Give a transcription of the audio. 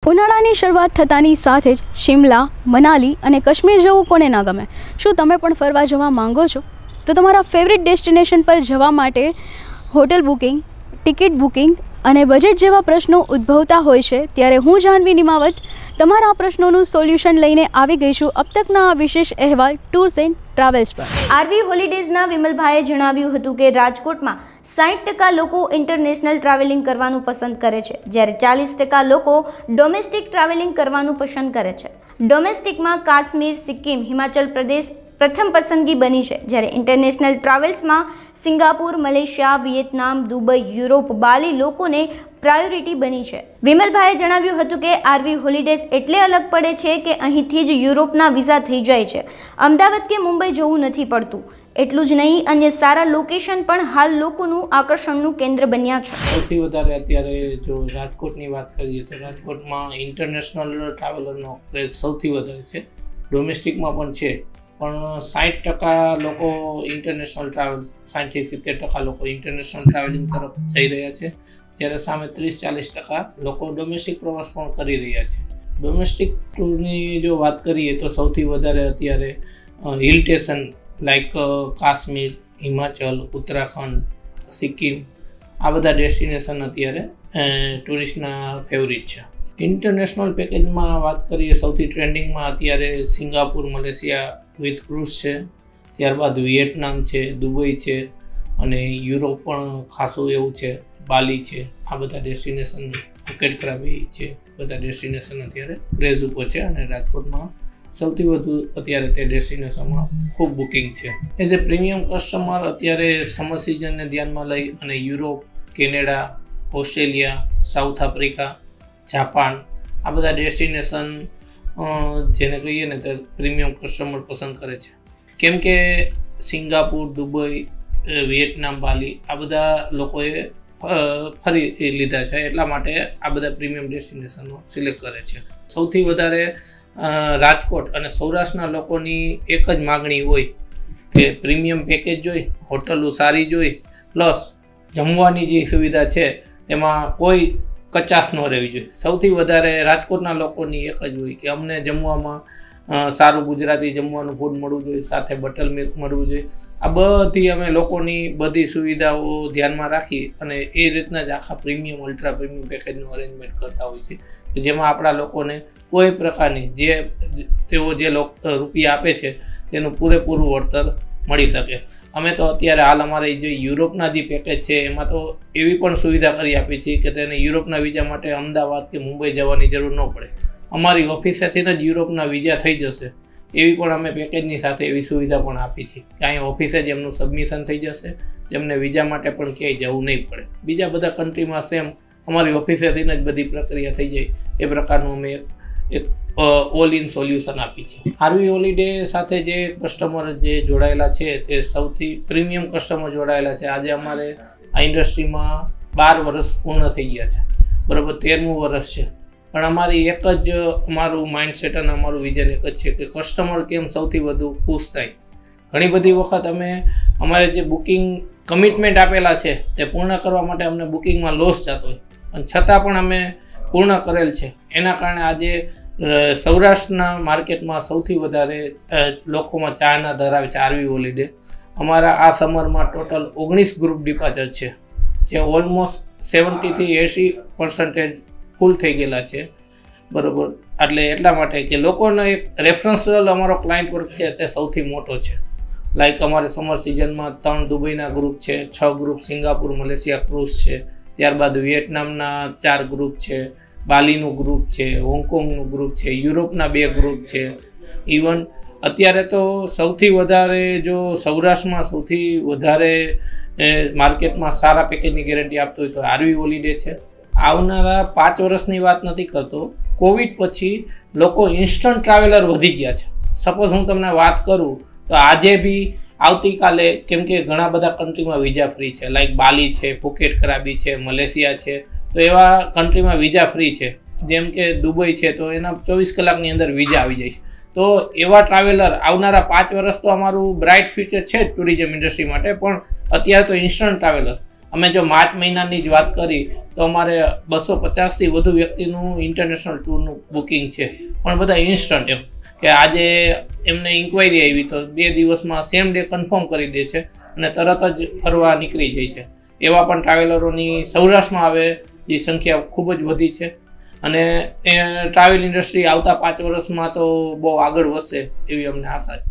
ઉનાળાની શરૂઆત થતાની સાથે જ શિમલા, મનાલી અને કાશ્મીર જવું કોને ના ગમે? શું તમે પણ ફરવા જવા માંગો છો? તો તમારા ફેવરિટ ડેસ્ટિનેશન પર જવા માટે હોટલ બુકિંગ, ટિકિટ બુકિંગ અને બજેટ જેવા પ્રશ્નો ઉદ્ભવતા હોય છે, ત્યારે હું જાહ્નવી નિમાવત તમારા આ પ્રશ્નોનું સોલ્યુશન લઈને આવી ગઈ છું અબ તકના આ વિશેષ અહેવાલ ટૂર્સ એન્ડ ટ્રાવેલ્સ પર। આરવી હોલિડેઝના વિમલભાઈએ જણાવ્યું હતું કે રાજકોટમાં 60% લોકો ઇન્ટરનેશનલ ટ્રાવેલિંગ કરવાનું પસંદ કરે છે, જ્યારે 40% લોકો ડોમેસ્ટિક ટ્રાવેલિંગ કરવાનું પસંદ કરે છે। ડોમેસ્ટિકમાં કાશ્મીર, સિક્કિમ, હિમાચલ પ્રદેશ પ્રથમ પસંદગી બની છે, જ્યારે ઇન્ટરનેશનલ ટ્રાવેલ્સમાં Singapore, Malaysia, Vietnam, Dubai, Europe, Bali લોકોને પ્રાયોરિટી બની છે। વિમલભાઈએ જણાવ્યું હતું કે આરવી હોલિડેઝ એટલે અલગ પડે છે કે અહીંથી જ યુરોપના વિઝા થઈ જાય છે, અમદાવાદ કે મુંબઈ જવું નથી પડતું। એટલું જ નહીં, અન્ય સારા લોકેશન પણ હાલ લોકોનું આકર્ષણનું કેન્દ્ર બન્યા છે। સૌથી વધારે અત્યારે જો રાજકોટની વાત કરીએ તો રાજકોટમાં ઇન્ટરનેશનલ ટ્રાવેલરનો ક્રેઝ સૌથી વધારે છે, ડોમેસ્ટિકમાં પણ છે, પણ 60% લોકો ઇન્ટરનેશનલ ટ્રાવેલ 60થી 70% લોકો ઇન્ટરનેશનલ ટ્રાવેલિંગ તરફ જઈ રહ્યા છે, જ્યારે સામે 30-40% લોકો ડોમેસ્ટિક પ્રવાસ પણ કરી રહ્યા છે। ડોમેસ્ટિક ટૂરની જો વાત કરીએ તો સૌથી વધારે અત્યારે hill station like Kashmir, Himachal, Uttarakhand, Sikkim આ બધા ડેસ્ટિનેશન અત્યારે ટુરિસ્ટના ફેવરિટ છે। ઇન્ટરનેશનલ પેકેજમાં વાત કરીએ સૌથી ટ્રેન્ડિંગમાં અત્યારે સિંગાપુર, મલેશિયા વિથ ક્રૂઝ છે, ત્યારબાદ વિયેટનામ છે, દુબઈ છે અને યુરોપ પણ ખાસું એવું છે, બાલી છે, આ બધા ડેસ્ટિનેશન, ફુકેટ ક્રાબી છે, બધા ડેસ્ટિનેશન અત્યારે ક્રેઝ ઉપર છે અને રાજકોટમાં સૌથી વધુ અત્યારે તે ડેસ્ટિનેશનમાં ખૂબ બુકિંગ છે। એઝ એ પ્રીમિયમ કસ્ટમર અત્યારે સમર સિઝનને ધ્યાનમાં લઈ અને Europe, Canada, Australia, south Africa, Japan આ બધા ડેસ્ટિનેશન જેને કહીએ ને તે પ્રીમિયમ કસ્ટમર પસંદ કરે છે, કેમ કે સિંગાપુર, દુબઈ, વિયેટનામ, બાલી આ બધા લોકોએ ફરી લીધા છે, એટલા માટે આ બધા પ્રીમિયમ ડેસ્ટિનેશનો સિલેક્ટ કરે છે। સૌથી વધારે રાજકોટ અને સૌરાષ્ટ્રના લોકોની એક જ માગણી હોય કે પ્રીમિયમ પેકેજ જોઈ, હોટલો સારી જોઈ, પ્લસ જમવાની જે સુવિધા છે તેમાં કોઈ કચાશ ન રહેવી જોઈએ। સૌથી વધારે રાજકોટના લોકોની એક જ હોય કે અમને જમવામાં સારું ગુજરાતી જમવાનું ફૂડ મળવું જોઈએ, સાથે બટર મિલ્ક મળવું જોઈએ। આ બધી અમે લોકોની બધી સુવિધાઓ ધ્યાનમાં રાખી અને એ રીતના જ આખા પ્રીમિયમ, અલ્ટ્રા પ્રીમિયમ પેકેજનું અરેન્જમેન્ટ કરતા હોય છે કે જેમાં આપણા લોકોને કોઈ પ્રકારની જે તેઓ જે રૂપિયા આપે છે તેનું પૂરેપૂરું વળતર મળી શકે। અમે તો અત્યારે હાલ અમારે જે યુરોપના જે પેકેજ છે એમાં તો એવી પણ સુવિધા કરી આપી છે કે તેને યુરોપના વિઝા માટે અમદાવાદ કે મુંબઈ જવાની જરૂર ન પડે, અમારી ઓફિસેથી જ યુરોપના વિઝા થઈ જશે, એવી પણ અમે પેકેજની સાથે એવી સુવિધા પણ આપી છે કે અહીં ઓફિસે જ એમનું સબમિશન થઈ જશે, જેમને વિઝા માટે પણ ક્યાંય જવું નહીં પડે। બીજા બધા કન્ટ્રીમાં સેમ અમારી ઓફિસેથી જ બધી પ્રક્રિયા થઈ જાય એ પ્રકારનું અમે એક ઓલ ઇન સોલ્યુશન આપી છે। આરવી હોલિડે સાથે જે કસ્ટમર જે જોડાયેલા છે તે સૌથી પ્રીમિયમ કસ્ટમર જોડાયેલા છે। આજે અમારે આ ઇન્ડસ્ટ્રીમાં 12 વર્ષ પૂર્ણ થઈ ગયા છે, બરાબર 13મું વર્ષ છે, પણ અમારી એક જ અમારું માઇન્ડસેટ અને અમારું વિઝન એક જ છે કે કસ્ટમર કેમ સૌથી વધુ ખુશ થાય। ઘણી બધી વખત અમે અમારે જે બુકિંગ કમિટમેન્ટ આપેલા છે તે પૂર્ણ કરવા માટે અમને બુકિંગમાં લોસ જતો હોય, અને છતાં પણ અમે પૂર્ણ કરેલ છે। એના કારણે આજે સૌરાષ્ટ્રના માર્કેટમાં સૌથી વધારે લોકોમાં ચાહના ધરાવે છે આરવી હોલિડે। અમારા આ સમરમાં ટોટલ 19 ગ્રુપ ડિપાર્ચર છે, જે ઓલમોસ્ટ 70થી 80% ફૂલ થઈ ગયેલા છે, બરાબર। એટલે એટલા માટે કે લોકોનો એક રેફરન્સલ અમારો ક્લાયન્ટ વર્ક છે તે સૌથી મોટો છે। લાઈક અમારે સમર સિઝનમાં 3 દુબઈના ગ્રુપ છે, 6 ગ્રુપ સિંગાપુર, મલેશિયા ક્રૂઝ છે, ત્યારબાદ વિયેટનામના 4 ગ્રુપ છે, બાલીનું ગ્રુપ છે, હોંગકોંગનું ગ્રુપ છે, યુરોપના 2 ગ્રુપ છે। ઇવન અત્યારે તો સૌથી વધારે જો સૌરાષ્ટ્રમાં સૌથી વધારે માર્કેટમાં સારા પેકેજની ગેરંટી આપતો હોય તો આરવી હોલિડે છે। આવનારા 5 વર્ષની વાત નથી કરતો, કોવિડ પછી લોકો ઇન્સ્ટન્ટ ટ્રાવેલર વધી ગયા છે। સપોઝ હું તમને વાત કરું તો આજે બી આવતીકાલે, કેમ કે ઘણા બધા કન્ટ્રીમાં વિઝા ફ્રી છે, લાઈક બાલી છે, ફુકેટ ક્રાબી છે, મલેશિયા છે, તો એવા કન્ટ્રીમાં વિઝા ફ્રી છે, જેમ કે દુબઈ છે તો એના 24 કલાકની અંદર વિઝા આવી જાય છે। તો એવા ટ્રાવેલર આવનારા 5 વર્ષ તો અમારું બ્રાઇટ ફ્યુચર છે જ ટુરિઝમ ઇન્ડસ્ટ્રી માટે, પણ અત્યારે તો ઇન્સ્ટન્ટ ટ્રાવેલર અમે જો માર્ચ મહિનાની જ વાત કરી તો અમારે 250થી વધુ વ્યક્તિનું ઇન્ટરનેશનલ ટૂરનું બુકિંગ છે, પણ બધા ઇન્સ્ટન્ટ એમ કે આજે એમને ઇન્ક્વાયરી આવી તો 2 દિવસમાં સેમ ડે કન્ફર્મ કરી દે છે અને તરત જ ફરવા નીકળી જાય છે. એવા પણ ટ્રાવેલરોની સૌરાષ્ટ્રમાં આવે એ સંખ્યા ખૂબ જ વધી છે અને ટ્રાવેલ ઇન્ડસ્ટ્રી આવતા 5 વર્ષમાં તો બહુ આગળ વધશે એવી અમને આશા છે.